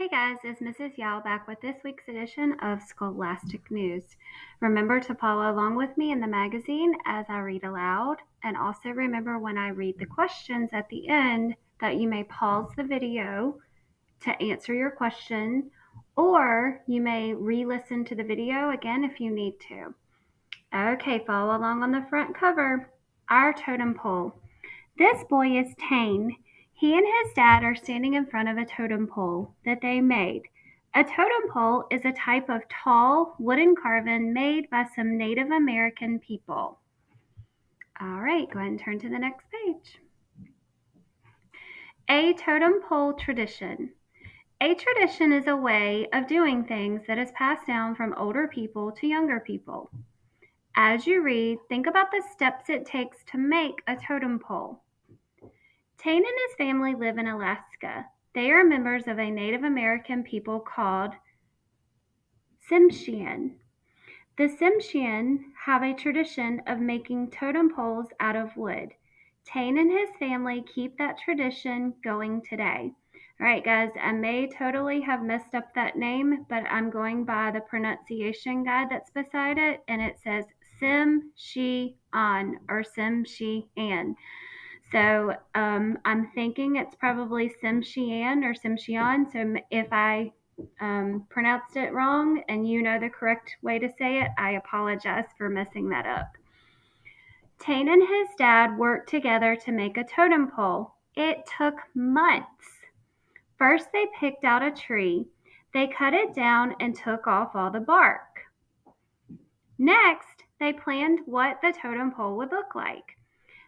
Hey guys, it's Mrs. Yao back with this week's edition of Scholastic News. Remember to follow along with me in the magazine as I read aloud, and also remember when I read the questions at the end that you may pause the video to answer your question, or you may re-listen to the video again if you need to. Okay, follow along on the front cover. Our totem pole. This boy is Tane. He and his dad are standing in front of a totem pole that they made. A totem pole is a type of tall wooden carving made by some Native American people. All right, go ahead and turn to the next page. A totem pole tradition. A tradition is a way of doing things that is passed down from older people to younger people. As you read, think about the steps it takes to make a totem pole. Tane and his family live in Alaska. They are members of a Native American people called Tsimshian. The Tsimshian have a tradition of making totem poles out of wood. Tane and his family keep that tradition going today. All right, guys, I may totally have messed up that name, but I'm going by the pronunciation guide that's beside it, and it says Tsimshian or Tsimshian. So I'm thinking it's probably Tsimshian or Tsimshian. So if I pronounced it wrong and you know the correct way to say it, I apologize for messing that up. Tane and his dad worked together to make a totem pole. It took months. First, they picked out a tree. They cut it down and took off all the bark. Next, they planned what the totem pole would look like.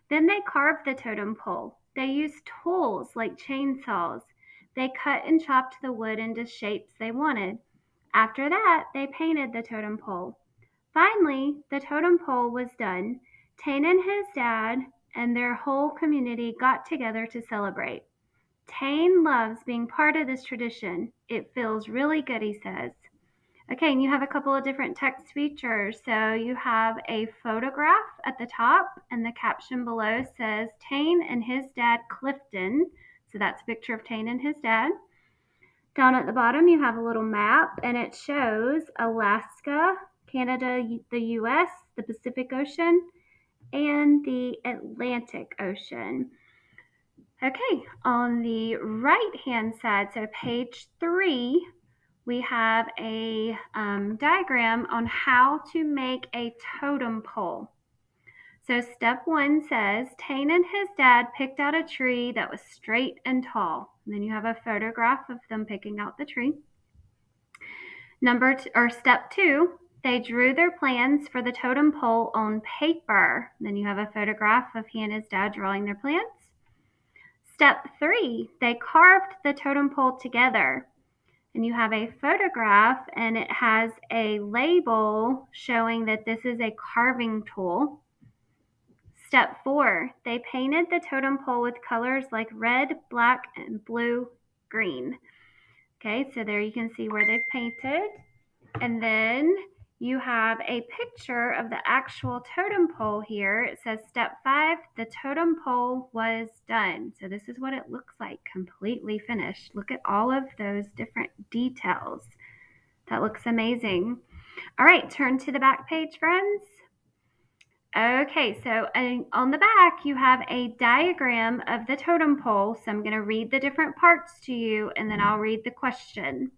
Then they carved the totem pole. They used tools like chainsaws. They cut and chopped the wood into shapes they wanted. After that, they painted the totem pole. Finally, the totem pole was done. Tane and his dad and their whole community got together to celebrate. Tane loves being part of this tradition. It feels really good, he says. Okay, and you have a couple of different text features. So you have a photograph at the top, and the caption below says Tane and his dad Clifton. So that's a picture of Tane and his dad. Down at the bottom, you have a little map, and it shows Alaska, Canada, the US, the Pacific Ocean, and the Atlantic Ocean. Okay, on the right-hand side, so page 3, we have a diagram on how to make a totem pole. So step 1 says, Tane and his dad picked out a tree that was straight and tall. And then you have a photograph of them picking out the tree. Step 2, they drew their plans for the totem pole on paper. And then you have a photograph of he and his dad drawing their plans. Step 3, they carved the totem pole together. And you have a photograph, and it has a label showing that this is a carving tool. Step 4, they painted the totem pole with colors like red, black, and blue, green. Okay, so there you can see where they've painted. And then you have a picture of the actual totem pole here. It says step 5, the totem pole was done. So this is what it looks like, completely finished. Look at all of those different details. That looks amazing. All right, turn to the back page, friends. Okay, so on the back, you have a diagram of the totem pole. So I'm going to read the different parts to you, and then I'll read the question.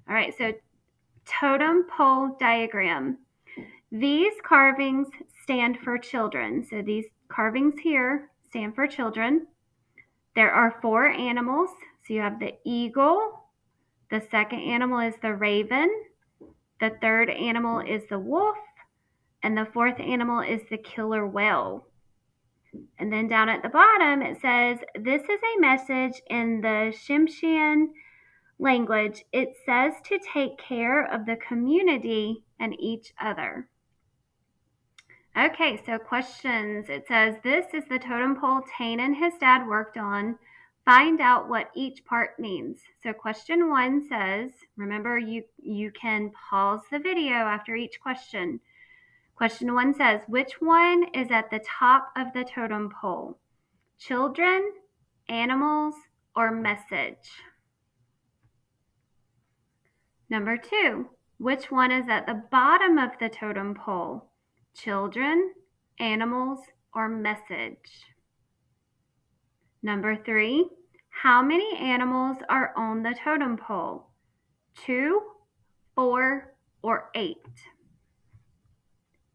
All right, so totem pole diagram. These carvings stand for children. So these carvings here stand for children. There are 4 animals. So you have the eagle. The second animal is the raven. The third animal is the wolf. And the fourth animal is the killer whale. And then down at the bottom, it says, this is a message in the Tsimshian language. It says to take care of the community and each other. Okay, so questions. It says, this is the totem pole Tane and his dad worked on. Find out what each part means. So question 1 says, remember you can pause the video after each question. Question 1 says, which one is at the top of the totem pole? Children, animals, or message? Number 2, which one is at the bottom of the totem pole? Children, animals, or message? Number 3, how many animals are on the totem pole? 2, 4, or 8?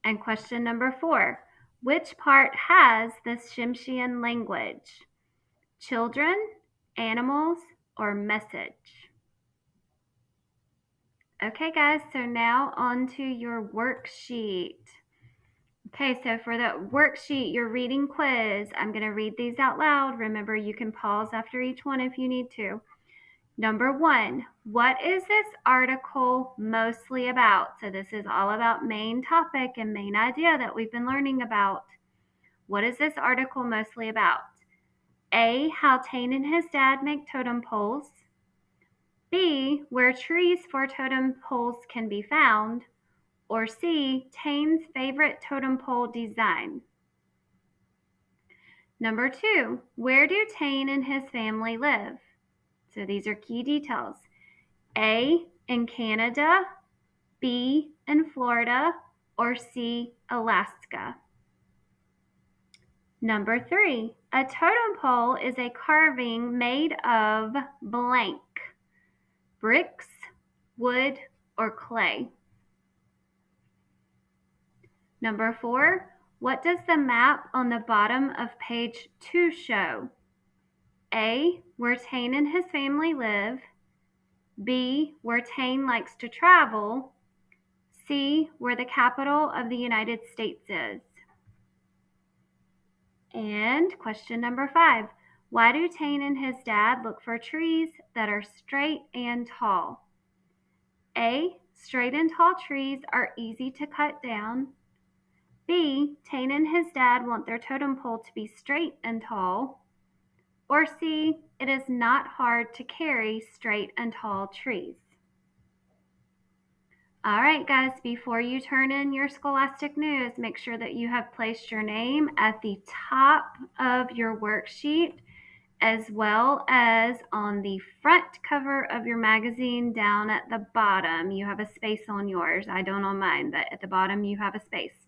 And question number 4, which part has the Tsimshian language? Children, animals, or message? Okay, guys, so now on to your worksheet. Okay, so for the worksheet, your reading quiz, I'm going to read these out loud. Remember, you can pause after each one if you need to. Number 1, what is this article mostly about? So this is all about main topic and main idea that we've been learning about. What is this article mostly about? A, how Tane and his dad make totem poles. B, where trees for totem poles can be found. Or C, Tane's favorite totem pole design. Number 2, where do Tane and his family live? So these are key details. A, in Canada, B, in Florida, or C, Alaska. Number 3, a totem pole is a carving made of blank, bricks, wood, or clay. Number 4, what does the map on the bottom of page 2 show? A, where Tane and his family live. B, where Tane likes to travel. C, where the capital of the United States is. And question number 5, why do Tane and his dad look for trees that are straight and tall? A, straight and tall trees are easy to cut down. B, Tane and his dad want their totem pole to be straight and tall. Or C, it is not hard to carry straight and tall trees. All right, guys, before you turn in your Scholastic News, make sure that you have placed your name at the top of your worksheet, as well as on the front cover of your magazine down at the bottom. You have a space on yours. I don't on mine, but at the bottom you have a space.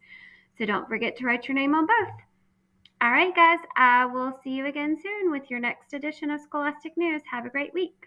So don't forget to write your name on both. All right, guys, I will see you again soon with your next edition of Scholastic News. Have a great week.